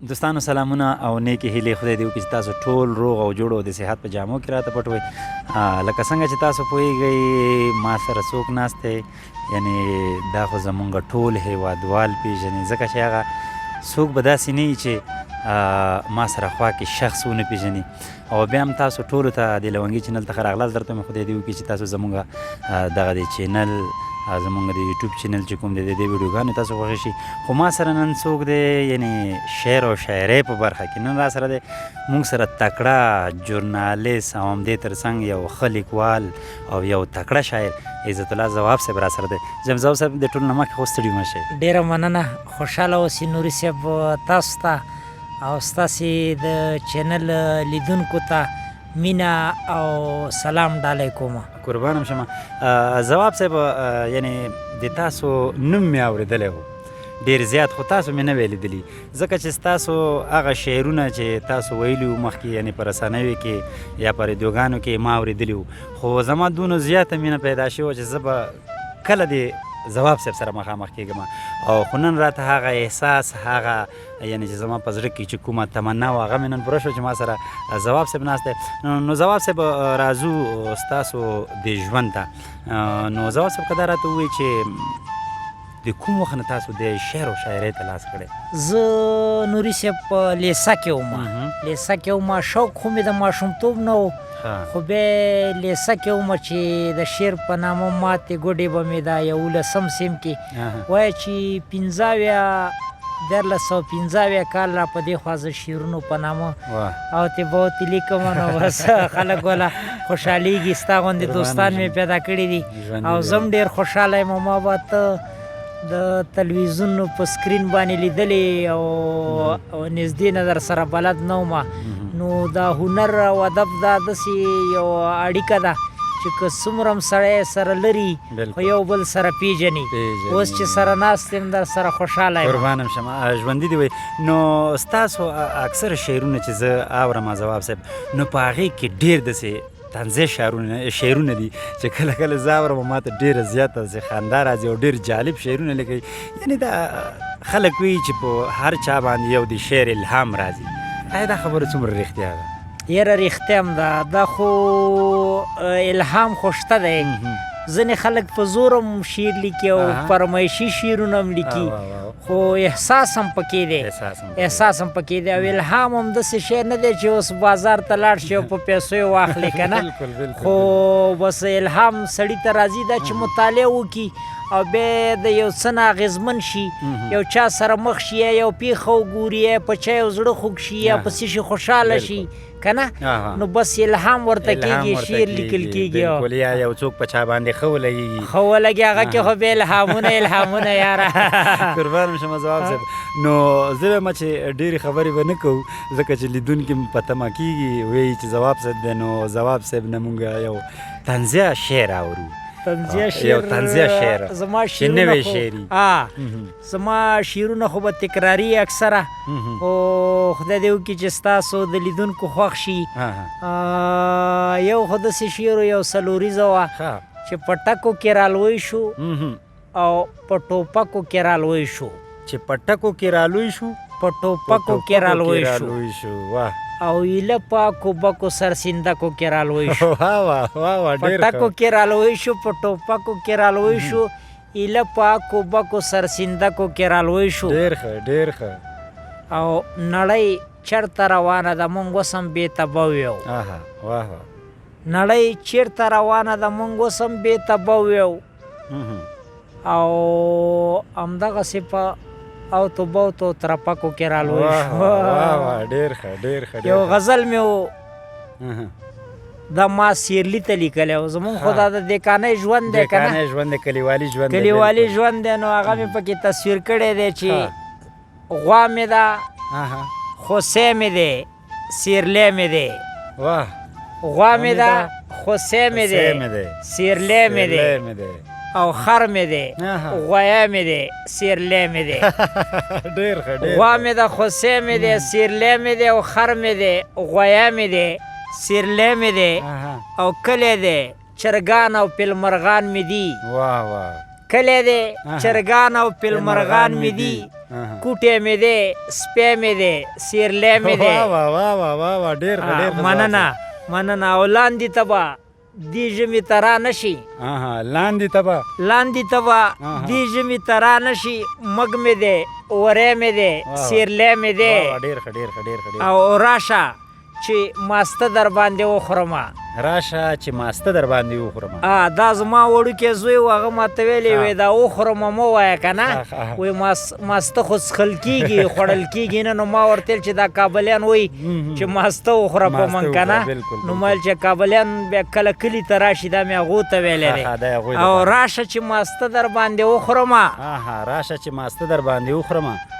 دوستانو سلامونه او نیکې هیلې خدای دې وکړي چې تاسو ټول روغ او جوړ او د صحت په جامو کې راته پټ وئ. لکه څنګه چې تاسو پوهیږئ ما سره څوک ناست دی، یعنې دا خو زمونږ ټول هیوادوال پیژني، ځکه چې هغه څوک به داسې نه وي چې ما سره خوا کې شخص ونه پیژني. او بیا هم تاسو ټولو ته د لونګي چینل ته ښه راغلاست درته مې خدای دې وکړي چې تاسو زمونږ دغه د چینل زمونږ د یوټیوب چینل چې کوم دی د دې ویډیوګانې تاسو خوښې شي. خو ما سره نن څوک دی، یعنې شعر او شاعرۍ په برخه کې نن را سره دی موږ سره تکړه ژورنالیست او همدې تر څنګ یو ښه لیکوال او یو تکړه شاعر عزت الله ځواب صاحب را سره دی. ځواب صاحب د ټولو نه مخکې خو ستړي مه شئ. ډېره مننه، خوشحاله اوسئ نوري صاحب تاسو ته او ستاسې د چینل لیدونکو ته مینه او سلام ډالۍ کوم. قربانم شمه. ځواب صاحب یعنې د تاسو نوم مې اورېدلی و ډېر زیات، خو تاسو مې نه وی لیدلي، ځکه چې ستاسو هغه شعرونه چې تاسو ویلي وو مخکې، یعنې په رسنیو کې یا په ریډیوګانو کې ما اورېدلي وو، خو زما دونه زیاته مینه پیدا شوې وه چې زه به کله د ځواب صاحب سره مخامخ کېږم. او خو نن راته هغه احساس، هغه یعنې چې زما په زړه کې چې کومه تمنا وه هغه مې نن پوره شوه چې ما سره ځواب صاحب ناست دی. نو ځواب صاحب راځو ستاسو د ژوند ته. نو ځواب صاحب که دا راته ووایي چې د کوم وخت نه تاسو د شعر او شاعرۍ ته لاس کړی؟ زه نوري صاحب په لیسه کې وم، لیسه کې وم، شوق خو مې د ماشومتوب نه و، خو بیا لیسه کې وم چې د شعر په نامه ماتې ګوډې به مې دا 11 سیم کې وایه چې 1350 کال را په دې خوا زه شعرونو په نامه او تی بہت لیکم، نو بس خلک والا خوشحالیږي، ستا غوندې دوستان مې پیدا کړي دي او زه هم ډېر خوشحاله یم. ما به ته د تلویزیون په سکرین باندې لیدلې او نږدې نه در سره بلد نه وم. نو دا هنر او ادب دا داسې یو اړیکه ده چې که څومره هم سړی سره لري خو یو بل سره پیژني. اوس چې سره ناست یم در سره خوشحاله یم. قربانم شم، ژوندي دې وئ. نو ستاسو اکثره شعرونه چې زه اورم ځواب صاحب، نو په هغې کې ډېر داسې طنزي شعرونه دي چې کله کله زه اورم ما ته ډېره زیاته داسې خندا راځي او ډېر جالب شعرونه لیکئ. یعنې دا خلک وایي چې په هر چا باندې یو د شعر الهام راځي. آیا دا خبره څومره رښتیا ده؟ یاره رښتیا هم ده، دا خو الهام خو شته دی. ځینې خلک په زور هم شعر لیکي او فرمایشي شعرونه هم لیکي، خو احساس هم پکې دی، احساس هم پکې دی. او الهام هم داسې شی نه دی چې اوس بازار ته لاړ شي او په پیسو یې واخلي که نه، خو بس الهام سړي ته راځي دا چې مطالعه وکړي او بیا د یو څه نه اغېزمن شي، یو چا سره مخ شي یا یو پیښه وګوري یا په چا یو زړه خوږ شي یا په څه شي خوشحاله شي که نه، نو بس الهام ورته کېږي، شعر لیکل کېږي. بالکل، یا یو څوک په چا باندې ښه ولګېږي، ښه ولګي هغه کې خو بیا الهامونه یاره. قربان شم ځواب صاحب. نو زه وایم چې ډېرې خبرې به نه کوو ځکه چې لیدونکي په تمه کېږي، وایي چې ځواب صاحب دی. نو ځواب صاحب نه مونږ یو طنزیه شعر اورو. یو طنزیه شعر زما چې نوی شعري. زما شعرونه خو به تکراري اکثره، خو خدای دې وکړي چې ستاسو د لیدونکو خوښ شي. یو خو داسې شعر یو څلوریزه وه چې په ټکو کې رالوی شو او په ټوپکو کې رالوی شو. چې په ټکو کې رالوی شو، په ټوپکو کې رالوی شو، واه، او ایله پاکو بکو سرسندکو کې رالوی شو. په ډېر ټکو کې رالوی شو، په ټوپکو کې رالوی شو، ایله پاکو بکو سرسندکو کې رالوی شو. ډېر ښه، ډېر ښه. او نړۍ چېرته روانه ده موږ اوس هم بېتبه ویو. نړۍ چېرته روانه ده موږ اوس هم بېتبه ویو. او همدغسې په او تو بوتو ترپکو کې رالوی شو. ډېر ښه، ډېر ښه. یو غزل مې و دا ما سیرلي ته لیکلی و، زمونږ خو دا د دیکانۍ ژوند دی که نه، دیکانۍ ژوند دی، کلیوالي ژوند دی، کلیوالي ژوند دی. نو هغه مې پکې تصویر کړی دی چې غوا مې ده، خوسی مې دی، سیرلی مې دی. غوا مې ده، خوسی مې دی، سیرلی مې دی، او خر مې دی، غویه مې دی، سیرلی مې دی. ډېر ښه، ډېر. غوا مې ده، خوسی مې دی، سیرلی مې دی، او خر مې دی، غویه مې دی، سیرلی مې دی، او کلی دی، چرګان او پیلمرغان مې دي. کلی دی چرګان او پیلمرغان مې دي کوټې مې دی سپی مې دی سیرلی مې دی مننه او لاندې ته به دې ژمي ته را نه شي لاندې ته به دې ژمي ته را نه شي مږ مې دی وری مې دی سیرلی مې دی او راشه چې ماسته در باندې وخورم دا زما وړوکی زوی و هغه ماته ویلې وی دا وخورم مه وایه که نه وایي ماسته خو څښل کېږي خوړل کېږي نه نو ما ورته ویل چې دا کابلیان وایي چې ماسته وخوره په من که نه نو ما ویل چې کابلیان بیا کله کلي ته راشي دا مې هغو ته ویلی دی او راشه چې ماسته در باندې وخورم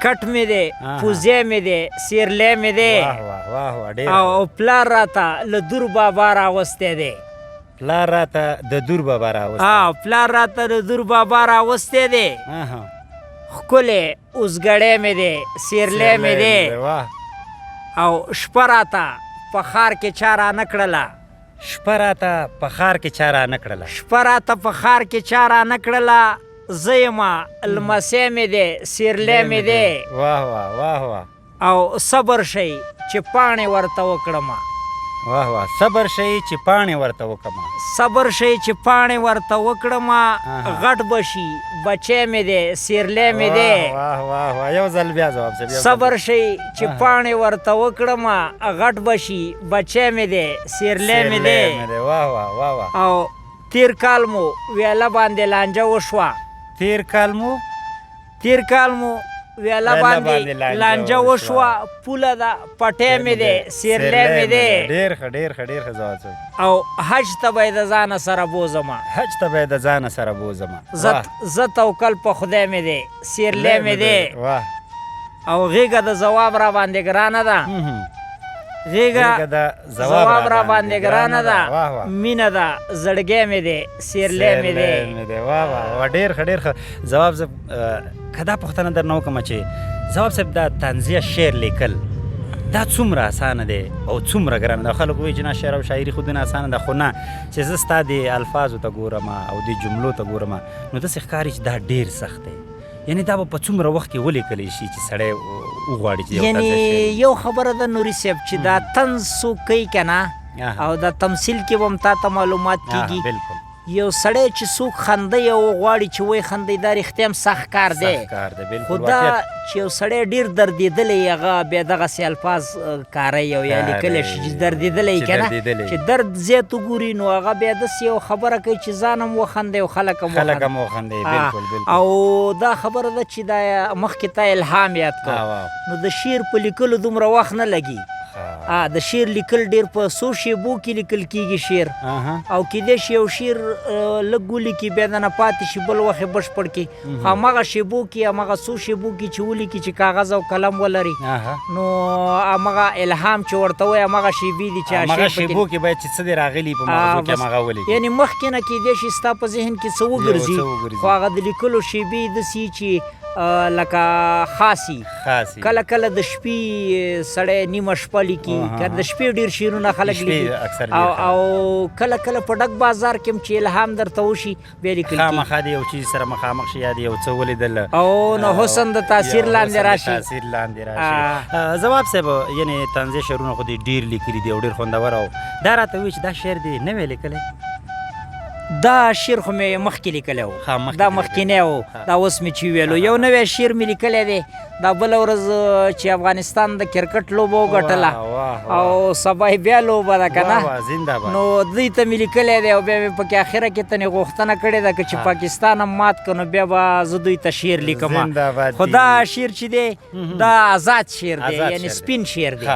کټ مې دی پوزی مې دی سیرلی مې دی او پلار راته له دور بابا راوستی دی پلار راته د دور بابا راوستی دی ښکلی اوزګړی مې دی سیرلی مې دی او شپه راته په ښار کې چا رانه کړله زه یمه لمسی مې دی سیرلی مې دی او صبر شئ چې پاڼې ورته وکړم غټ بشي بچی مې دی سیرلی مې دی صبر شئ چې پاڼې ورته وکړم غټ بشي بچی مې دی سیرلی مې دی او تیر کال مو ویله باندې لانجه وشوه ویله باندې لانجه وشوه پوله ده پټی مې دی سیرلی مې دی او حج ته به یې د ځانه سره بوزمه زه توکل په خدای مې دی سیرلی مې دی او غېږه د ځواب را باندې ګرانه ده مینه ده زړګی مې دی سیرلی مې دی ډېر ښه ځواب صاحب که دا پوښتنه درنه وکړم چې ځواب صاحب دا طنزیه شعر لیکل دا څومره اسانه دی او څومره ګرانه ده خلک وایي چې نه شعر او شاعري خو دونه اسانه ده خو نه چې زه ستا د الفاظو ته ګورم او د جملو ته ګورم نو داسې ښکاري چې دا ډېر سخت دی یعنی دا به په څومره وخت کې ولیکلی شي چې سړی وغواړي چې یعنی یو خبره ده نوري صاحب چې دا طنز څوک کوي که نه او دا تمثیل کې به هم تا ته معلومات کېږي یو سړی چې څوک خندی او غواړي چې وی خندی دا رښتیا هم سخت کار دی خو دا چې یو سړی ډېر دردېدلی هغه بیا دغسې الفاظ کاروي او یا لیکلی شي چې دردېدلی که نه چې درد زیات وګوري نو هغه بیا داسې یو خبره کوي چې ځان هم وخندی او خلک هم او دا خبره ده چې دا مخکې تا الهام یاد کړ نو د شعر په لیکلو دومره وخت نه لګي د شعر لیکل ډېر په څو شیبو کې لیکل کېږي شعر او کیدای شي یو شعر لږ ولیکي بیا دنه پاتې شي بل وخت یې بشپړ کړي خو همغه شیبو کې همغه څو شیبو کې چې ولیکي چې کاغذ او قلم ولري نو همغه الهام چې ورته وایي همغه شیبې دي چې همغه شیبو کې باید چې څه دې راغلي په موضوع کې همغه ولیکي یعنې مخکې نه کیدای شي ستا په ذهن کې څه وګرځي خو هغه د لیکلو شیبې داسې چې لکه خاصي کله کله د شپې سړی نیمه شپه لیکي که د شپې ډېر شعرونه خلک لیکي او کله کله په ډک بازار کې هم چې الهام درته وشي بیا لیکل کېږي خامخا د یو چیز سره مخامخ شي یا د یو څه ولیدل او نو حسن د تاثیر لاندې راشي ځواب صاحب یعنې طنزي شعرونه خو دې ډېر لیکلي دي او ډېر خوندور او دا راته وایي چې دا شعر دې نه وی لیکلی دا شعر خو مې مخکې لیکلی و دا مخکینی و دا اوس مې چې ویلو یو نوی شعر مې لیکلی دی دا بله ورځ چې افغانستان د کرکټ لوبه وګټله او سبا یې بیا لوبه ده که نه نو دوی ته مې لیکلی دی او بیا مې پکې اخره کې تنې غوښتنه کړې ده که چې پاکستان هم مات کړو نو بیا به زه دوی ته شعر لیکم خو دا شعر چې دی دا آزاد شعر دی یعنې سپین شعر دی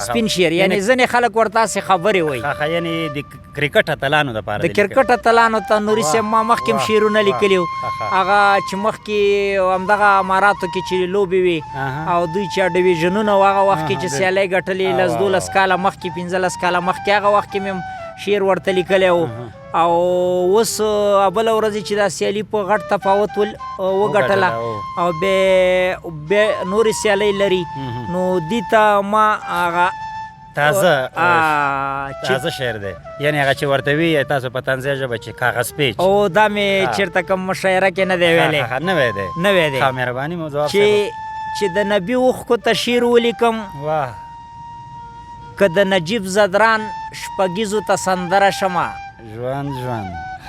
سپین شعر یعنې ځینې خلک ورته هسې خبرې وایي یعنې د کرکټ اتلانو دپاره د کرکټ اتلانو ته نوري صاحب ما مخکې هم شعرونه لیکلي وو هغه چې مخکې همدغه اماراتو کې چې لوبې وي او دوی چې ډویژنونه و هغه وخت کې چې سیالۍ ګټلې 12 کاله مخکې 15 کاله مخکې هغه وخت کې مې هم شعر ورته لیکلی و او اوس بله ورځ چې دا سیالي په غټ تفاوت وګټله او بیا نورې سیالۍ لري نو دې ته ما هغه تازه چې تازه شعر دی یعنی هغه چې ورته وی تاسو په طنزیه ژبه چې کاغذ پیچ او دا مې چېرته کوم مشاعره کې نه دی ویلی نوی دی نوی دی مهرباني مو ځواب صاحب چې د نبي اوښکو ته شعر ولیکم واه که د نجیب زدران شپږیزو ته سندره شمه ژوند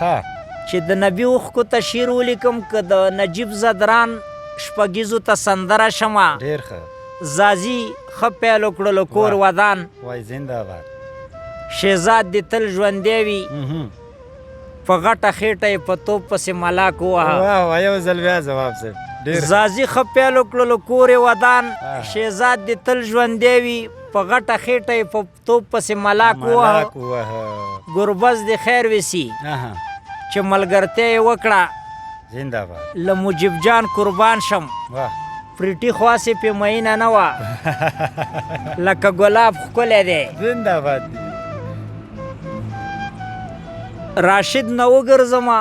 ها چې د نبي اوښکو ته شعر ولیکم که د نجیب زدران شپږیزو ته سندره شمه ډېر ښه زازي ښه پیل وکړلو کور ودان وای زنده باد شهزاد دې تل ژوندی وي په غټه خېټه یې په توپ پسې ملاک ووهه واه یو ځل بیا ځواب صاحب زازي ښه پیل وکړلو کور یې ودان شهزاد دې تل ژوندی وي په غټه خېټه یې په توپ پسې ملاک ووهه ګربز دې خیر وسي چې ملګرتیا یې وکړه زنده باد له مجیب جان قربان شم پریټي خواسې پې مینه نه وه لکه ګلاب ښکلی دی زنده باد راشد نه وګرځمه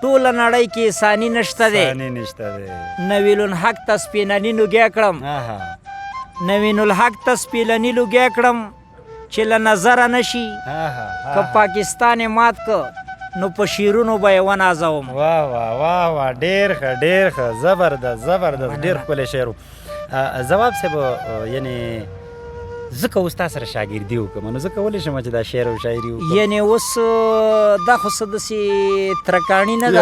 ټوله نړۍ کې ثاني نشته دی نویل الحق ته سپینني لوګی کړم نوین الحق ته سپینني لوګی کړم چې له نظره نشي که پاکستان یې مات که نو په شیرونو به یې ونازوم واه ډېر ښه زبردست ډېر ښکلی شعر و ځواب صاحب یعنی ځکه اوس تا سره شاګردي وکړم نو زه کولی شم چې دا شعر او شاعري وکړم یعنې اوس دا خو څه داسې ترکاڼي نه ده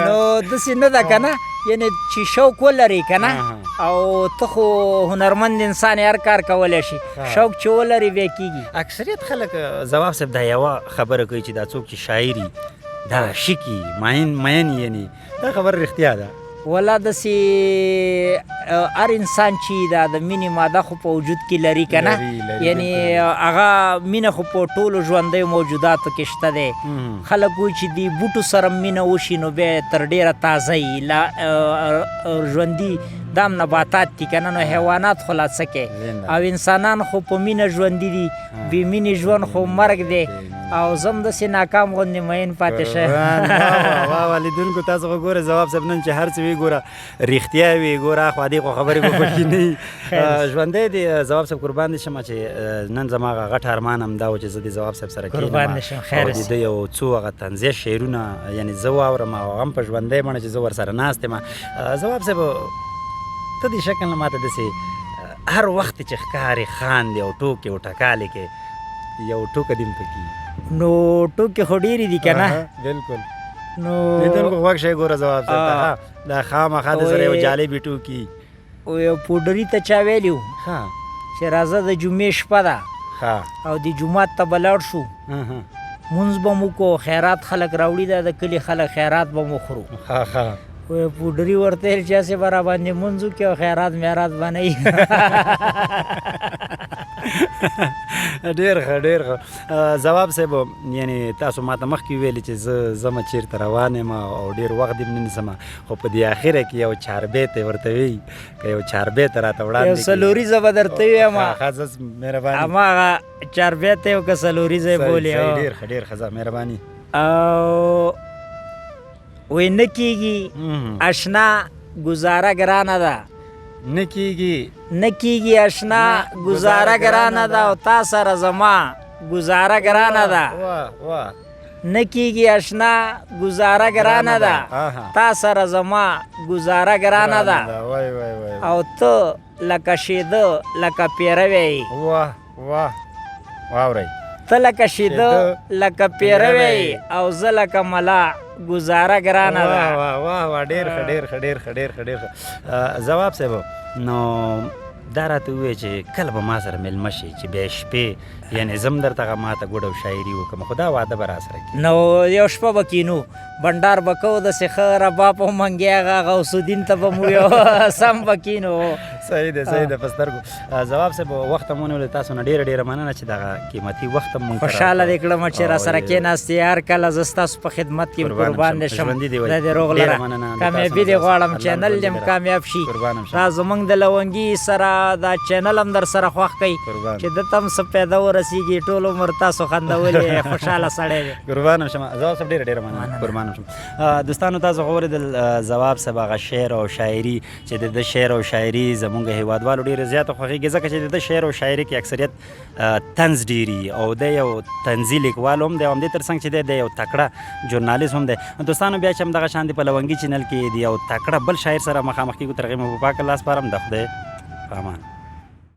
نو داسې نه ده که نه یعنې چې شوق ولري که نه او ته خو هنرمند انسان هر کار کولی شي شوق چې ولري بیا کېږي اکثریت خلک ځواب صاحب دا یوه خبره کوي چې دا څوک چې شاعري دا عاشقي مین یعنی دا خبره رښتیا ده ولا داسې هر انسان چې دا د مینې ماده خو په وجود کې لري که نه یعنې هغه مینه خو په ټولو ژوندیو موجوداتو کې شته دی خلک وایي چې د بوټو سره مینه وشي نو بیا تر ډېره تازه وي ژوندي دام نباتات دي که نه نو حیوانات خو لا څه کوي او انسانان خو په مینه ژوندي دي بې مینې ژوند خو مرګ دی او زه هم داسې ناکام غوندې مین پاتې واه لیدونکو تاسو خو ګوره ځواب صاحب نن چې هر څه وي ګوره رښتیا وي ګوره خو دې خو خبرې به پکې نه وي ژوندی دی ځواب صاحب قربان دې شمه چې نن زما هغه غټ ارمان هم دا و چې زه د ځواب صاحب سره کښېنم او د ده یو څو هغه طنزیه شعرونه یعنې زه واورم او هغه هم په ژوندی بڼه چې زه ورسره ناست یم ځواب صاحب ته دې شکل نه ماته داسې هر وخت چې ښکارې خاندې او ټوکې او ټکالې کې یو ټوکه دې هم پکې نو ټوکې خو ډېرې دي که نه بلکل نو لیدونکو غوږ شئ ګوره ځواب صاحب ته دا خامخا د سره یو جالبې ټوکي او یو پوډري ته چا ویلي و چې راځه د جمعې شپه ده او د جومات ته به لاړ شو مونځ به مو وکړو خیرات خلک راوړي دا د کلي خلک خیرات به مو خورو پوډري ورته ویل چې هسې به راباندې مونځ وکړي او خیرات میرات به نه وي ډېر ښه ځواب صاحب یعنې تاسو ماته مخکې ویلي چې زه ځمه چېرته روان یم او ډېر وخت دې نه نیسمه خو په دې اخره کې یو چاربیت ورته وایي که یو چاربیت راته وړاندې یو څلوریزه به درته ویم مهرباني هماغه چاربیت یې که څلوریزه یې بولې ډېر ښه مهرباني او وی نه کېږي اشنا گزاره ګرانه ده نه کېږي اشنا گزاره ګرانه ده او تا سره زما گزاره ګرانه ده نه کېږي اشنا گزاره ګرانه ده تا سره زما گزاره ګرانه ده او ته لکه شیده لکه پیروی واورئ ته لکه شیده لکه پیروی او زه لکه ملا گزاره ګرانه ده واه ډېر ښه ځواب صاحب نو دا راته ووایه چې کله به ما سره مېلمه شي چې بیا شپې یعنې زه هم درته هغه ماته ګوډ او شاعري وکړم خو دا واده به را سره کړي نو یو شپه به کینو بنډار به کوو داسې ښه رباب او منګي هغه غوث الدین ته به مو یو سم به کینو صحیح ده په سترګو ځواب صاحب وخت هم ونیولې تاسو نه ډېره مننه چې دغه قیمتي وخت هم مونږ خوشحاله دې کړم چې را سره کېناستې هر کله زه ستاسو په خدمت کې قربان دې شم دا دې روغ لره کامیابي دې غواړم چینل دې هم کامیاب شي دا زموږ د لونګي سره دا چینل هم در سره خوښ کوي قربان. چې دته هم څه پیدا ورسیږي ټول عمر تاسو خندولې خوشحاله سړی دی. قربانم شم ځواب صاحب ډېره مننه قربانم شم. دوستانو تاسو خو اورېدل ځواب صاحب هغه شعر او شاعري چې د شعر او شاعري زمونږ هیوادوالو ډېره زیاته خوښېږي ځکه چې د شعر او شاعري کې اکثریت طنز ډېري او د یو طنزي لیکوال هم دی او همدې تر څنګ چې دی د یو تکړه ژورنالیست هم دی. دوستانو بیا چې همدغه شان دي په لونګي چینل کې د یو تکړه بل شاعر سره مخامخ کېږو تر هغې مو په پاک الله سپارم د خدای په امان.